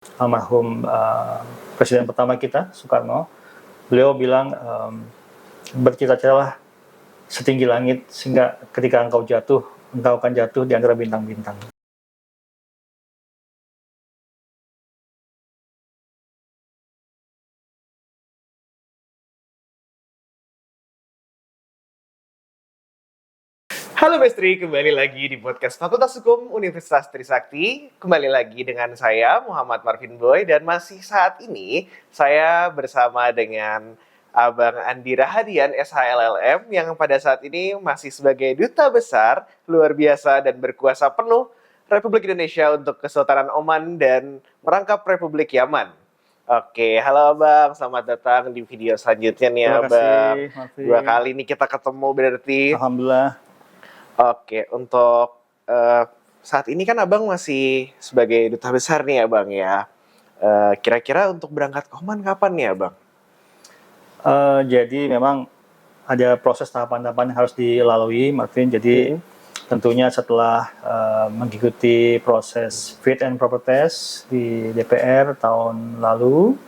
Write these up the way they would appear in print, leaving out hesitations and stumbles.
almarhum Presiden pertama kita, Soekarno. Beliau bilang, bercita-citalah setinggi langit, sehingga ketika engkau jatuh, engkau akan jatuh di antara bintang-bintang. Halo Bestri, kembali lagi di podcast Fakultas Hukum Universitas Trisakti. Kembali lagi dengan saya, Muhammad Marvin Boy, dan masih saat ini saya bersama dengan Abang Andi Rahadian, SHLLM, yang pada saat ini masih sebagai Duta Besar luar biasa dan berkuasa penuh Republik Indonesia untuk Kesultanan Oman dan merangkap Republik Yaman. Oke, halo Abang, selamat datang di video selanjutnya nih Terima Abang. kasih, Marvin. 2 kali nih kita ketemu berarti. Alhamdulillah. Oke, untuk saat ini kan Abang masih sebagai Duta Besar nih Abang ya. Kira-kira untuk berangkat ke Oman kapan nih Abang? Jadi memang ada proses tahapan-tahapan yang harus dilalui, Marvin. Jadi tentunya setelah mengikuti proses fit and proper test di DPR tahun lalu,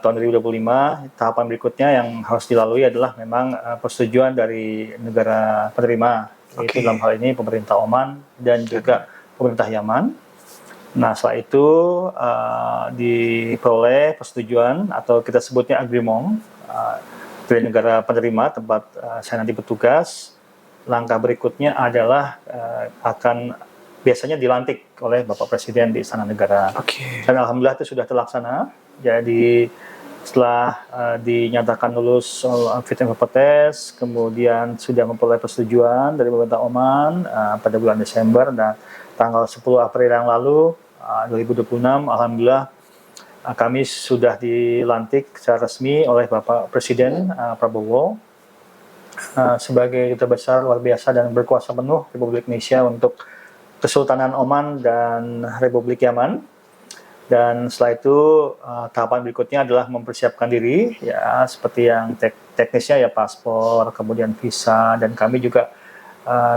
tahun 2025, tahapan berikutnya yang harus dilalui adalah memang persetujuan dari negara penerima, yaitu dalam hal ini pemerintah Oman dan juga pemerintah Yaman. Nah, setelah itu diperoleh persetujuan atau kita sebutnya agreement dari negara penerima tempat saya nanti bertugas. Langkah berikutnya adalah akan biasanya dilantik oleh Bapak Presiden di Istana Negara. Dan alhamdulillah itu sudah terlaksana. Jadi setelah dinyatakan lulus fit and proper test, kemudian sudah memperoleh persetujuan dari pemerintah Oman pada bulan Desember, dan tanggal 10 April yang lalu 2026, alhamdulillah kami sudah dilantik secara resmi oleh Bapak Presiden Prabowo sebagai Duta Besar luar biasa dan berkuasa penuh Republik Indonesia untuk Kesultanan Oman dan Republik Yaman. Dan setelah itu tahapan berikutnya adalah mempersiapkan diri, ya seperti yang teknisnya ya paspor, kemudian visa, dan kami juga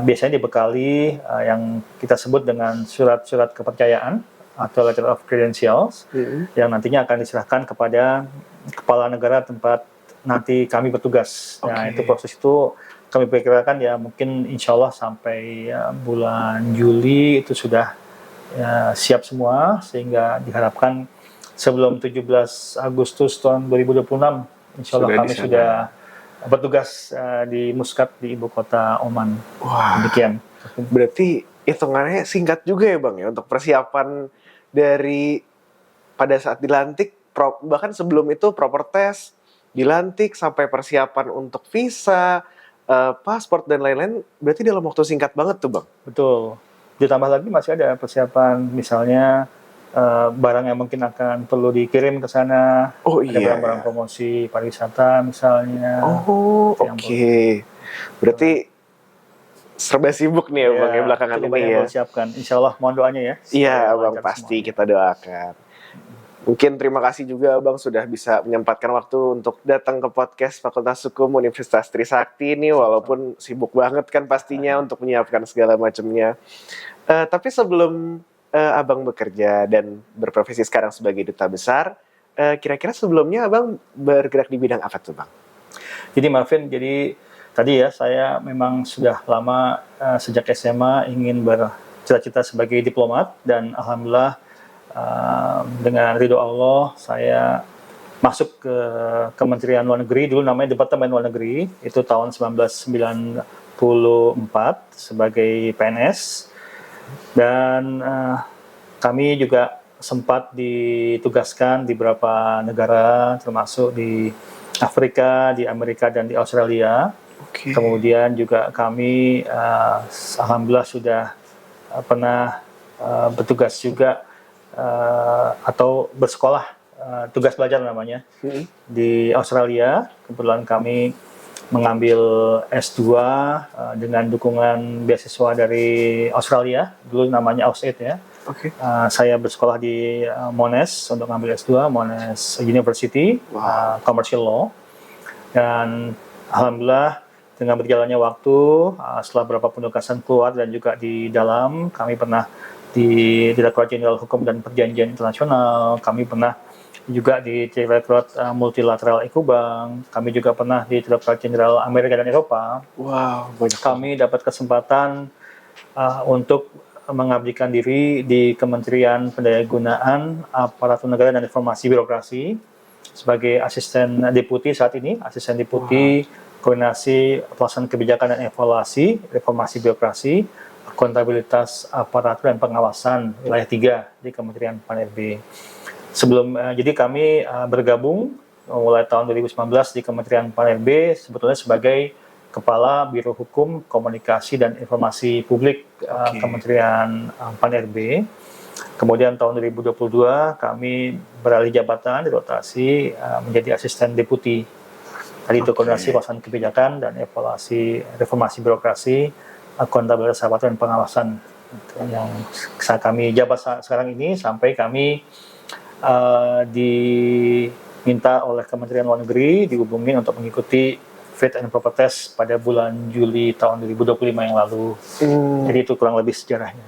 biasanya dibekali yang kita sebut dengan surat-surat kepercayaan atau letter of credentials yang nantinya akan diserahkan kepada kepala negara tempat nanti kami bertugas. Nah, itu proses itu kami perkirakan ya mungkin insya Allah sampai bulan Juli itu sudah siap semua, sehingga diharapkan sebelum 17 Agustus tahun 2026 insya Allah kami sudah bertugas di Muscat di ibu kota Oman. Wah, demikian. Berarti hitungannya singkat juga ya Bang ya untuk persiapan dari pada saat dilantik, bahkan sebelum itu proper test, dilantik sampai persiapan untuk visa, paspor dan lain-lain, berarti dalam waktu singkat banget tuh Bang. Betul. Ditambah lagi masih ada persiapan, misalnya barang yang mungkin akan perlu dikirim ke sana. Ada barang-barang promosi pariwisata misalnya. Berarti serba sibuk nih ya Bang ya belakangan ini ya. Siapkan. Insya Allah mohon doanya ya. Iya Bang, pasti semuanya. Kita doakan. Mungkin terima kasih juga Bang sudah bisa menyempatkan waktu untuk datang ke podcast Fakultas Hukum Universitas Trisakti ini, walaupun sibuk banget kan pastinya untuk menyiapkan segala macamnya. Tapi sebelum Abang bekerja dan berprofesi sekarang sebagai Duta Besar, kira-kira sebelumnya Abang bergerak di bidang apa tuh Bang? Jadi Marvin, tadi ya saya memang sudah lama sejak SMA ingin bercita-cita sebagai diplomat, dan alhamdulillah dengan ridho Allah saya masuk ke Kementerian Luar Negeri, dulu namanya Departemen Luar Negeri, itu tahun 1994 sebagai PNS, dan kami juga sempat ditugaskan di beberapa negara termasuk di Afrika, di Amerika, dan di Australia. Kemudian juga kami alhamdulillah sudah pernah bertugas juga atau bersekolah, tugas belajar namanya, di Australia. Kebetulan kami mengambil S2 dengan dukungan beasiswa dari Australia, dulu namanya AusAid ya. Saya bersekolah di Monash untuk mengambil S2, Monash University, Commercial Law. Dan alhamdulillah dengan berjalannya waktu, setelah beberapa penugasan keluar dan juga di dalam, kami pernah di Direktorat Jenderal Hukum dan Perjanjian Internasional, kami pernah juga di Direktorat Multilateral Ecobank, kami juga pernah di Direktorat Jenderal Amerika dan Eropa. Wow, banyak. Kami dapat kesempatan untuk mengabdikan diri di Kementerian Pendayagunaan Aparatur Negara dan Reformasi Birokrasi sebagai asisten deputi saat ini, asisten deputi koordinasi pelaksanaan kebijakan dan evaluasi reformasi birokrasi, akuntabilitas aparatur dan pengawasan wilayah 3 di Kementerian Pan-RB. Jadi kami bergabung mulai tahun 2019 di Kementerian Pan-RB sebetulnya sebagai Kepala Biro Hukum, Komunikasi dan Informasi Publik Kementerian Pan-RB. Kemudian tahun 2022 kami beralih jabatan, dirotasi menjadi asisten deputi. Tadi itu koordinasi pelaksanaan kebijakan dan evaluasi reformasi birokrasi, akuntabilitas aparatur dan pengawasan yang kami jabat sekarang ini sampai kami diminta oleh Kementerian Luar Negeri dihubungin untuk mengikuti Fit and Proper Test pada bulan Juli tahun 2025 yang lalu. Jadi itu kurang lebih sejarahnya.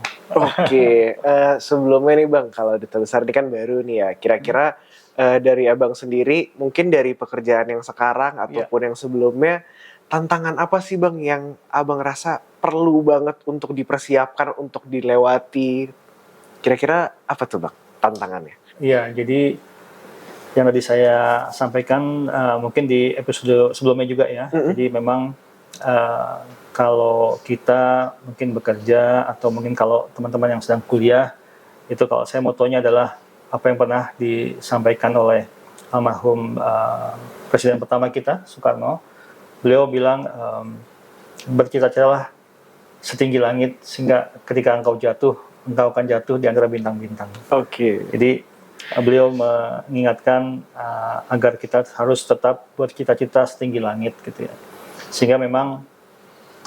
Sebelumnya nih Bang, kalau Duta Besar ini kan baru nih ya. Kira-kira dari Abang sendiri, mungkin dari pekerjaan yang sekarang ataupun yang sebelumnya, tantangan apa sih Bang yang Abang rasa perlu banget untuk dipersiapkan, untuk dilewati? Kira-kira apa tuh Bang tantangannya? Iya, jadi yang tadi saya sampaikan mungkin di episode sebelumnya juga ya. Jadi memang kalau kita mungkin bekerja atau mungkin kalau teman-teman yang sedang kuliah, itu kalau saya motonya adalah apa yang pernah disampaikan oleh almarhum Presiden pertama kita, Soekarno. Beliau bilang, bercita-citalah setinggi langit sehingga ketika engkau akan jatuh di antara bintang-bintang. Jadi beliau mengingatkan agar kita harus tetap bercita-cita setinggi langit gitu ya. Sehingga memang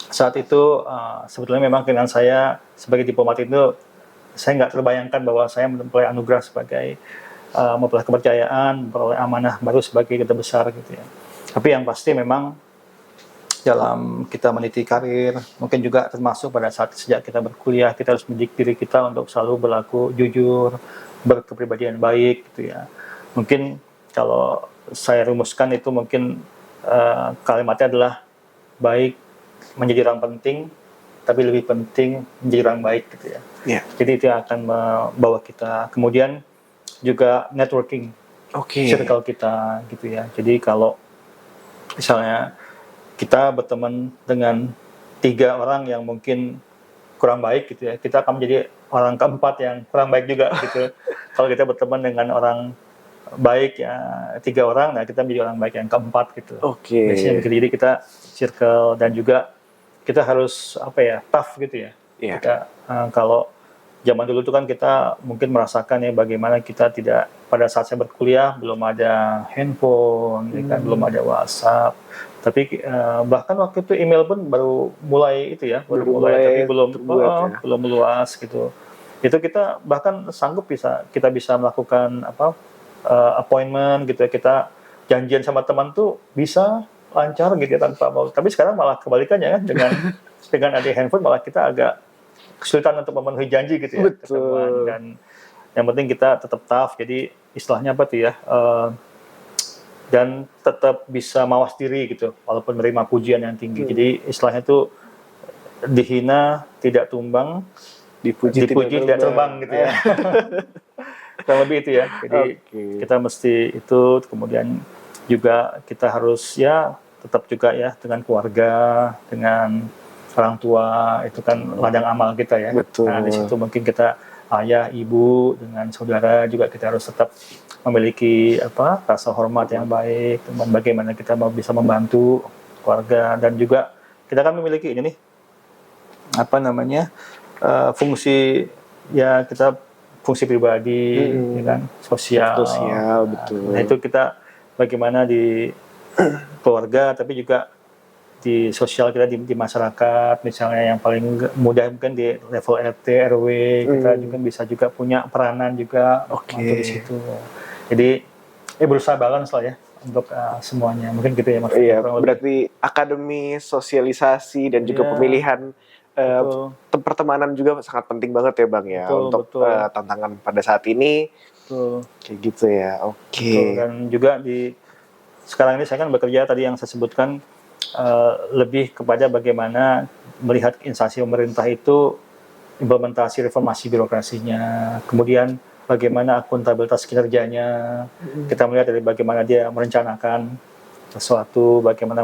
saat itu sebetulnya memang dengan saya sebagai diplomat itu saya nggak terbayangkan bahwa saya memperoleh anugerah sebagai memperoleh kepercayaan, memperoleh amanah baru sebagai duta besar gitu ya. Tapi yang pasti memang dalam kita meniti karir, mungkin juga termasuk pada saat sejak kita berkuliah, kita harus mendidik diri kita untuk selalu berlaku jujur, berkepribadian baik gitu ya. Mungkin kalau saya rumuskan itu mungkin kalimatnya adalah baik menjadi orang penting, tapi lebih penting menjadi orang baik gitu ya. Jadi itu yang akan membawa kita. Kemudian juga networking, circle kita gitu ya. Jadi kalau misalnya kita berteman dengan 3 orang yang mungkin kurang baik gitu ya, kita akan menjadi orang keempat yang kurang baik juga gitu. Kalau kita berteman dengan orang baik ya 3 orang, nah kita menjadi orang baik yang keempat gitu. Biasanya begitu. Jadi kita circle dan juga kita harus tough gitu ya. Kita kalau zaman dulu itu kan kita mungkin merasakan ya bagaimana kita tidak, pada saat saya berkuliah belum ada handphone, kan, belum ada WhatsApp. Tapi bahkan waktu itu email pun baru mulai itu ya, tapi belum luas gitu. Itu kita bahkan sanggup kita bisa melakukan appointment gitu ya, kita janjian sama teman tuh bisa lancar gitu ya tanpa mau. Tapi sekarang malah kebalikannya kan, dengan ada handphone malah kita agak kesulitan untuk memenuhi janji gitu ya. Betul. Dan yang penting kita tetap tough. Jadi istilahnya apa tuh ya? Dan tetap bisa mawas diri gitu, walaupun menerima pujian yang tinggi. Jadi istilahnya tuh dihina tidak tumbang, dipuji tidak terbang gitu ya. Kurang lebih itu ya. Jadi kita mesti itu, kemudian juga kita harus ya tetap juga ya dengan keluarga, dengan orang tua, itu kan ladang amal kita ya. Nah di situ mungkin kita ayah, ibu, dengan saudara juga kita harus tetap memiliki rasa hormat yang baik, dan bagaimana kita bisa membantu keluarga, dan juga kita kan memiliki ini nih fungsi ya, kita fungsi pribadi ya kan, sosial betul. Nah itu kita bagaimana di keluarga, tapi juga di sosial kita di masyarakat, misalnya yang paling mudah mungkin di level RT RW kita juga bisa juga punya peranan juga di situ. Jadi berusaha balance lah ya untuk semuanya, mungkin gitu ya Mas. Iya, berarti akademi, sosialisasi dan juga pemilihan Betul. pertemanan juga sangat penting banget ya Bang ya Betul, untuk betul. tantangan pada saat ini Betul. kayak gitu ya. Betul. Oke. Dan juga sekarang ini saya kan bekerja tadi yang saya sebutkan lebih kepada bagaimana melihat instansi pemerintah itu implementasi reformasi birokrasinya, kemudian bagaimana akuntabilitas kinerjanya, kita melihat dari bagaimana dia merencanakan sesuatu, bagaimana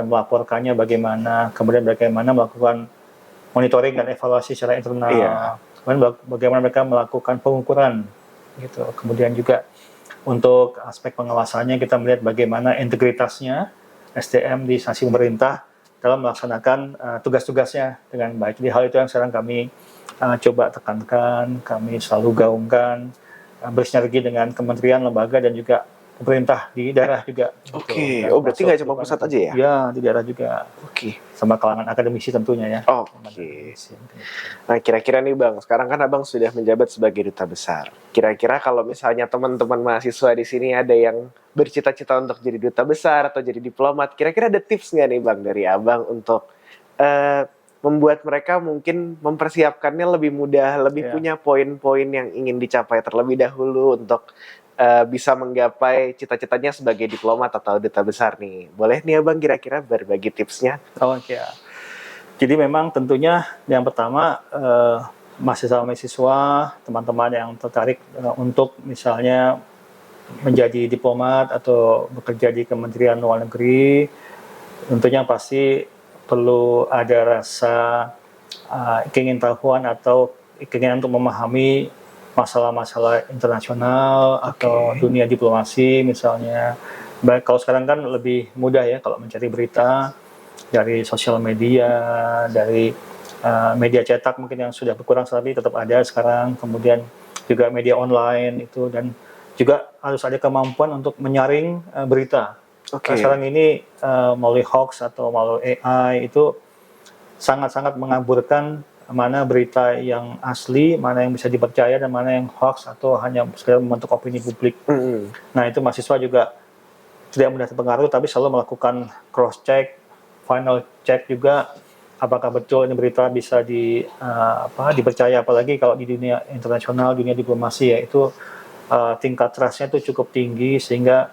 melaporkannya, bagaimana, kemudian bagaimana melakukan monitoring dan evaluasi secara internal, Iya. kemudian bagaimana mereka melakukan pengukuran, gitu. Kemudian juga untuk aspek pengawasannya kita melihat bagaimana integritasnya SDM di instansi pemerintah dalam melaksanakan tugas-tugasnya dengan baik. Jadi hal itu yang sekarang kami coba tekankan, kami selalu gaungkan, bersinergi dengan kementerian, lembaga, dan juga pemerintah di daerah juga. Oke. Dan Berarti masuk nggak cuma pusat aja ya? Ya, di daerah juga. Oke. Sama kalangan akademisi tentunya ya. Oke. Nah, kira-kira nih Bang, sekarang kan Abang sudah menjabat sebagai duta besar. Kira-kira kalau misalnya teman-teman mahasiswa di sini ada yang bercita-cita untuk jadi duta besar atau jadi diplomat, kira-kira ada tips nggak nih Bang dari Abang untuk membuat mereka mungkin mempersiapkannya lebih mudah, lebih punya poin-poin yang ingin dicapai terlebih dahulu untuk bisa menggapai cita-citanya sebagai diplomat atau duta besar nih. Boleh nih Abang kira-kira berbagi tipsnya? Oke. Jadi memang tentunya yang pertama mahasiswa-mahasiswa, teman-teman yang tertarik untuk misalnya menjadi diplomat atau bekerja di Kementerian Luar Negeri, tentunya pasti perlu ada rasa keingintahuan atau keinginan untuk memahami masalah-masalah internasional atau dunia diplomasi misalnya. Baik, kalau sekarang kan lebih mudah ya kalau mencari berita dari sosial media, dari media cetak mungkin yang sudah berkurang tapi tetap ada sekarang, kemudian juga media online itu, dan juga harus ada kemampuan untuk menyaring berita. Sekarang ini melalui hoax atau melalui AI itu sangat-sangat mengaburkan mana berita yang asli, mana yang bisa dipercaya, dan mana yang hoax atau hanya sekedar membentuk opini publik. Nah, itu mahasiswa juga tidak mudah terpengaruh, tapi selalu melakukan cross check, final check juga apakah betul ini berita bisa dipercaya, apalagi kalau di dunia internasional, dunia diplomasi ya, itu tingkat trust-nya itu cukup tinggi sehingga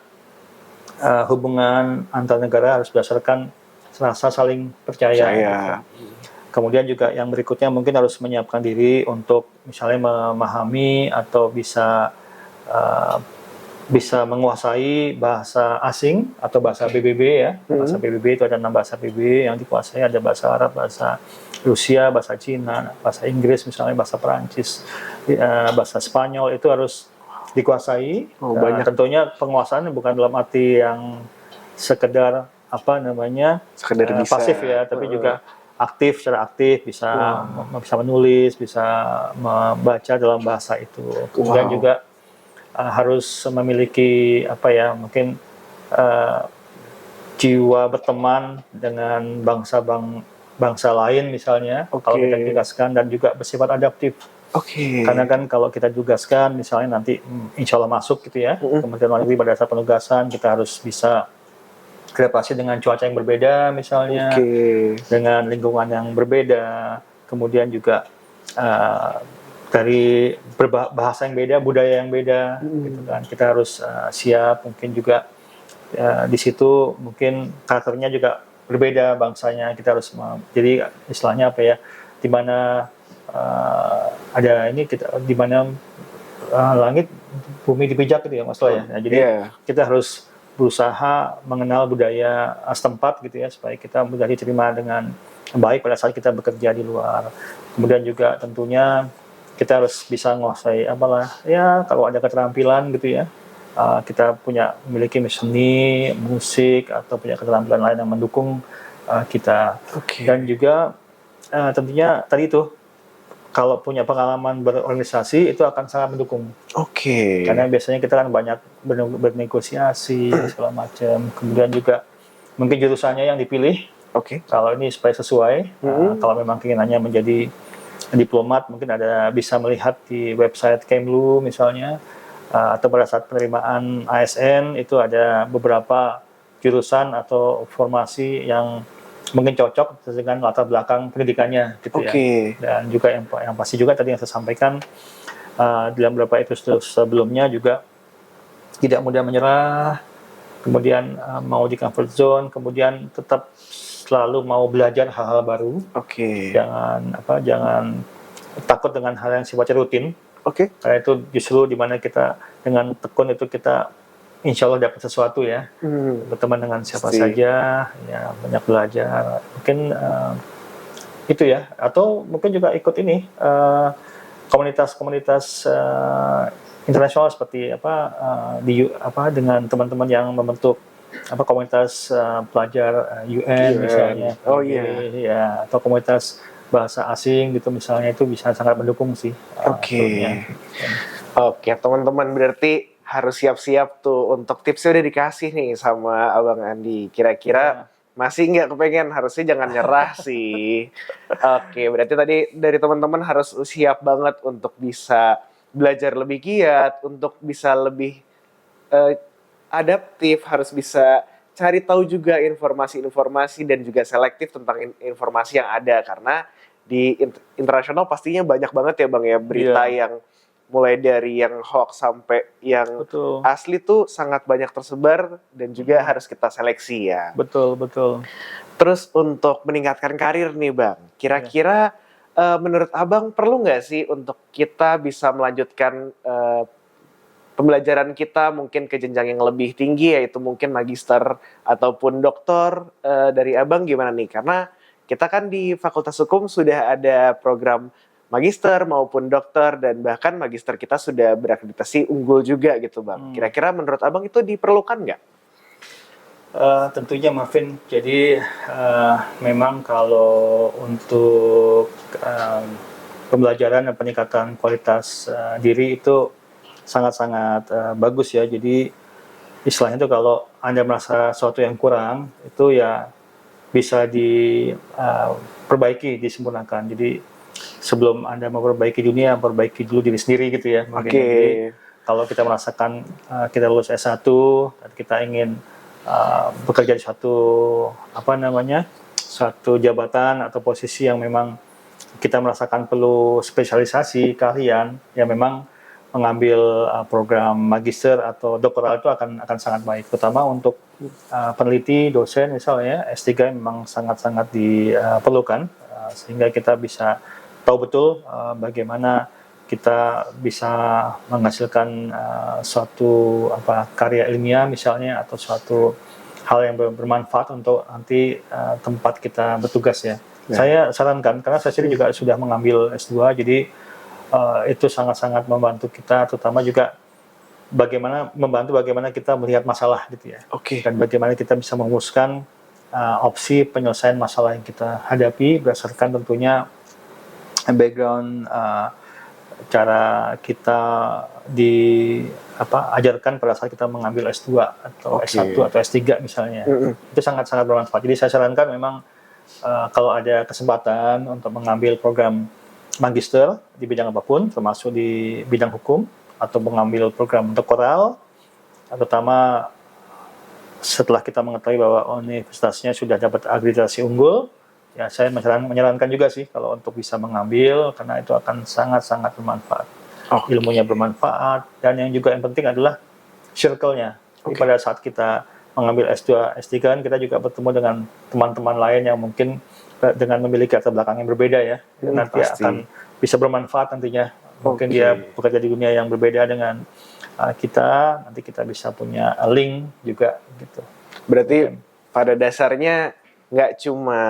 hubungan antar negara harus berdasarkan rasa saling percaya. Gitu. Kemudian juga yang berikutnya mungkin harus menyiapkan diri untuk misalnya memahami atau bisa menguasai bahasa asing atau bahasa PBB ya. Bahasa PBB itu ada 6 bahasa PBB yang dikuasai, ada bahasa Arab, bahasa Rusia, bahasa Cina, bahasa Inggris misalnya, bahasa Perancis, bahasa Spanyol, itu harus dikuasai. Tentunya penguasaan bukan dalam arti yang sekedar pasif ya, tapi juga aktif, secara aktif, bisa menulis, bisa membaca dalam bahasa itu. Kemudian juga harus memiliki mungkin jiwa berteman dengan bangsa lain misalnya, kalau kita tugaskan, dan juga bersifat adaptif. Karena kan kalau kita tugaskan misalnya nanti insya Allah masuk gitu ya, Kementerian Luar Negeri pada saat penugasan, kita harus bisa beradaptasi dengan cuaca yang berbeda misalnya, dengan lingkungan yang berbeda, kemudian juga dari bahasa yang beda, budaya yang beda, gitu kan. Kita harus siap, mungkin juga di situ mungkin karakternya juga berbeda bangsanya. Kita harus jadi istilahnya di mana ada ini kita di mana langit bumi dipijak gitu ya Mas Lo ya. Nah, jadi kita harus berusaha mengenal budaya setempat gitu ya, supaya kita mudah diterima dengan baik pada saat kita bekerja di luar. Kemudian juga tentunya kita harus bisa menguasai kalau ada keterampilan gitu ya, kita memiliki seni, musik, atau punya keterampilan lain yang mendukung kita. Dan juga tentunya tadi itu, kalau punya pengalaman berorganisasi itu akan sangat mendukung. Karena biasanya kita kan banyak bernegosiasi segala macam. Kemudian juga mungkin jurusannya yang dipilih. Kalau ini supaya sesuai. Kalau memang keinginannya menjadi diplomat, mungkin bisa melihat di website Kemlu misalnya, atau pada saat penerimaan ASN itu ada beberapa jurusan atau formasi yang mungkin cocok dengan latar belakang pendidikannya gitu ya. Dan juga yang pasti juga tadi yang saya sampaikan dalam beberapa episode sebelumnya juga tidak mudah menyerah, kemudian mau di comfort zone, kemudian tetap selalu mau belajar hal-hal baru. Jangan takut dengan hal yang sifatnya rutin. Karena itu justru di mana kita dengan tekun itu kita insya Allah dapat sesuatu ya. Berteman dengan siapa saja, ya banyak belajar. Mungkin itu ya. Atau mungkin juga ikut ini komunitas-komunitas internasional seperti dengan teman-teman yang membentuk komunitas pelajar UN misalnya. Ya, atau komunitas bahasa asing gitu misalnya, itu bisa sangat mendukung sih. Teman-teman berarti harus siap-siap tuh untuk tipsnya udah dikasih nih sama Abang Andi. Kira-kira masih nggak kepengen? Harusnya jangan nyerah sih. Berarti tadi dari teman-teman harus siap banget untuk bisa belajar lebih giat, untuk bisa lebih adaptif, harus bisa cari tahu juga informasi-informasi dan juga selektif tentang informasi yang ada, karena di internasional pastinya banyak banget ya Bang ya berita yang mulai dari yang hoax sampai yang asli tuh sangat banyak tersebar dan juga harus kita seleksi ya. Betul. Terus untuk meningkatkan karir nih Bang, kira-kira menurut Abang perlu nggak sih untuk kita bisa melanjutkan pembelajaran kita mungkin ke jenjang yang lebih tinggi, yaitu mungkin magister ataupun doktor? Dari Abang gimana nih? Karena kita kan di Fakultas Hukum sudah ada program magister maupun dokter, dan bahkan magister kita sudah berakreditasi unggul juga gitu Bang. Kira-kira menurut Abang itu diperlukan nggak? Tentunya Marvin. Jadi memang kalau untuk pembelajaran dan peningkatan kualitas diri itu sangat-sangat bagus ya. Jadi istilahnya itu kalau Anda merasa sesuatu yang kurang, itu ya bisa diperbaiki, disempurnakan. Jadi sebelum Anda memperbaiki dunia, perbaiki dulu diri sendiri gitu ya. Jadi kalau kita merasakan kita lulus S1 dan kita ingin bekerja di suatu jabatan atau posisi yang memang kita merasakan perlu spesialisasi keahlian, ya memang mengambil program magister atau doktoral itu akan sangat baik, terutama untuk peneliti, dosen misalnya. S3 memang sangat-sangat diperlukan, sehingga kita bisa tahu betul bagaimana kita bisa menghasilkan suatu karya ilmiah misalnya, atau suatu hal yang bermanfaat untuk nanti tempat kita bertugas ya. Saya sarankan, karena saya sendiri juga sudah mengambil S2, jadi itu sangat-sangat membantu kita, terutama juga bagaimana kita melihat masalah gitu ya. Dan bagaimana kita bisa merumuskan opsi penyelesaian masalah yang kita hadapi berdasarkan tentunya background, cara kita ajarkan pada saat kita mengambil S2 atau S1 atau S3 misalnya. Itu sangat-sangat bermanfaat. Jadi saya sarankan memang kalau ada kesempatan untuk mengambil program magister di bidang apapun, termasuk di bidang hukum, atau mengambil program doktoral, terutama setelah kita mengetahui bahwa universitasnya sudah dapat akreditasi unggul, ya saya menyarankan juga sih kalau untuk bisa mengambil, karena itu akan sangat-sangat bermanfaat. Ilmunya bermanfaat, dan yang juga yang penting adalah circle-nya. Jadi pada saat kita mengambil S2, S3 kan kita juga bertemu dengan teman-teman lain yang mungkin dengan memiliki latar belakang yang berbeda ya. Nanti akan bisa bermanfaat nantinya. Mungkin dia bekerja di dunia yang berbeda dengan kita, nanti kita bisa punya link juga gitu. Berarti pada dasarnya nggak cuma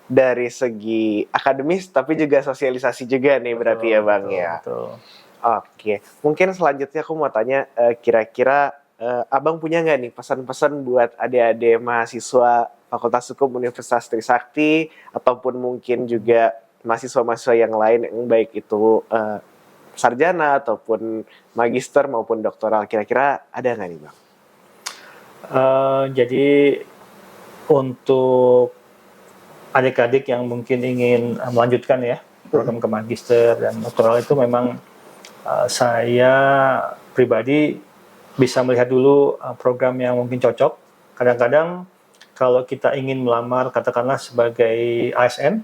dari segi akademis, tapi juga sosialisasi juga nih, berarti ya Bang ya. Mungkin selanjutnya aku mau tanya, kira-kira Abang punya nggak nih pesan-pesan buat adik-adik mahasiswa Fakultas Hukum Universitas Trisakti, ataupun mungkin juga mahasiswa-mahasiswa yang lain, yang baik itu sarjana ataupun magister maupun doktoral, kira-kira ada nggak nih Bang? Jadi untuk adik-adik yang mungkin ingin melanjutkan ya program ke magister dan doktoral, itu memang saya pribadi bisa melihat dulu program yang mungkin cocok. Kadang-kadang kalau kita ingin melamar katakanlah sebagai ASN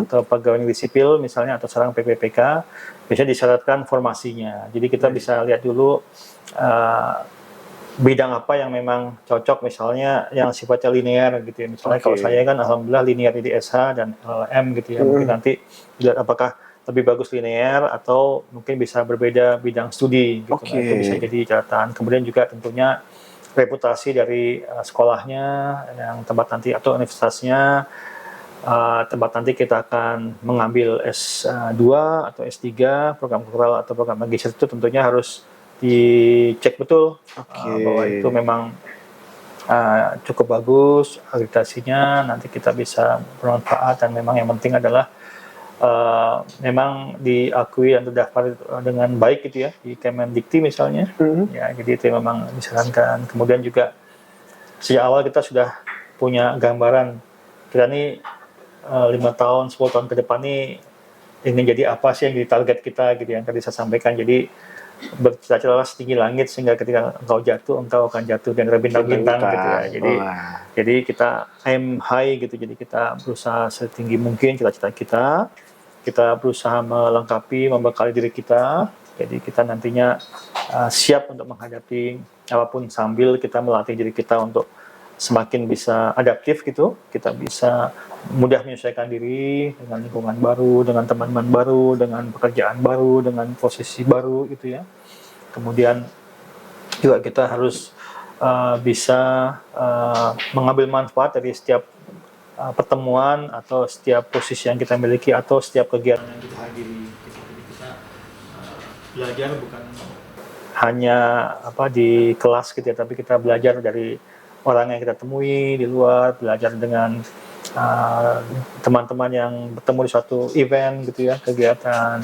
atau pegawai negeri sipil misalnya atau sekarang PPPK, biasanya disyaratkan formasinya. Jadi kita bisa lihat dulu bidang apa yang memang cocok, misalnya yang sifatnya linear gitu ya. Misalnya kalau saya kan alhamdulillah linear di SH dan LLM gitu ya. Mungkin nanti lihat apakah lebih bagus linear atau mungkin bisa berbeda bidang studi gitu. Nah, itu bisa jadi catatan. Kemudian juga tentunya reputasi dari sekolahnya yang tempat nanti atau universitasnya, tempat nanti kita akan mengambil S2 atau S3, program doktoral atau program magister itu tentunya harus dicek betul bahwa itu memang cukup bagus akreditasinya, nanti kita bisa bermanfaat, dan memang yang penting adalah memang diakui dan terdaftar dengan baik gitu ya di Kemendikti misalnya. Ya, jadi itu memang disarankan. Kemudian juga sejak awal kita sudah punya gambaran kita nih 5 tahun, 10 tahun ke depan nih ingin jadi apa sih yang di target kita gitu yang tadi saya sampaikan. Jadi bercita-citalah setinggi langit sehingga ketika engkau jatuh akan jatuh dan bintang-bintang gitu ya. Jadi kita aim high gitu. Jadi kita berusaha setinggi mungkin cita-cita kita. Kita berusaha melengkapi, membekali diri kita. Jadi kita nantinya siap untuk menghadapi apapun sambil kita melatih diri kita untuk semakin bisa adaptif gitu. Kita bisa mudah menyesuaikan diri dengan lingkungan baru, dengan teman-teman baru, dengan pekerjaan baru, dengan posisi baru gitu ya. Kemudian juga kita harus bisa mengambil manfaat dari setiap pertemuan atau setiap posisi yang kita miliki atau setiap kegiatan yang kita hadiri. Jadi kita belajar bukan hanya di kelas gitu ya, tapi kita belajar dari orang yang kita temui di luar, belajar dengan teman-teman yang bertemu di suatu event gitu ya, kegiatan.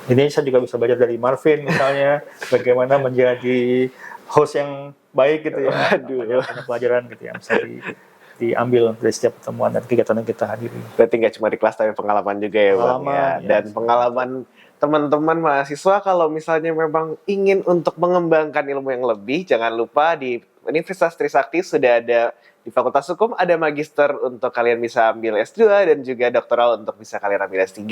Ini saya juga bisa belajar dari Marvin misalnya, bagaimana menjadi host yang baik gitu ya. Banyak pelajaran gitu ya, bisa diambil dari setiap pertemuan dan kegiatan yang kita hadiri. Berarti nggak cuma di kelas tapi pengalaman juga ya Bang ya. Dan pengalaman teman-teman mahasiswa kalau misalnya memang ingin untuk mengembangkan ilmu yang lebih, jangan lupa di Universitas Trisakti sudah ada di Fakultas Hukum ada magister untuk kalian bisa ambil S2 dan juga doktoral untuk bisa kalian ambil S3.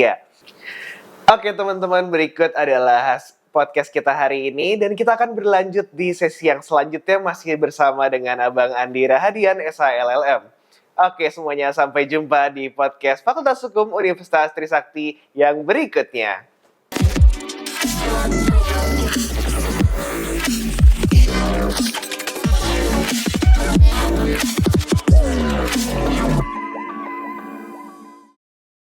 Oke teman-teman, berikut adalah podcast kita hari ini dan kita akan berlanjut di sesi yang selanjutnya masih bersama dengan Abang Andi Rahadian SHLLM. Oke semuanya, sampai jumpa di podcast Fakultas Hukum Universitas Trisakti yang berikutnya.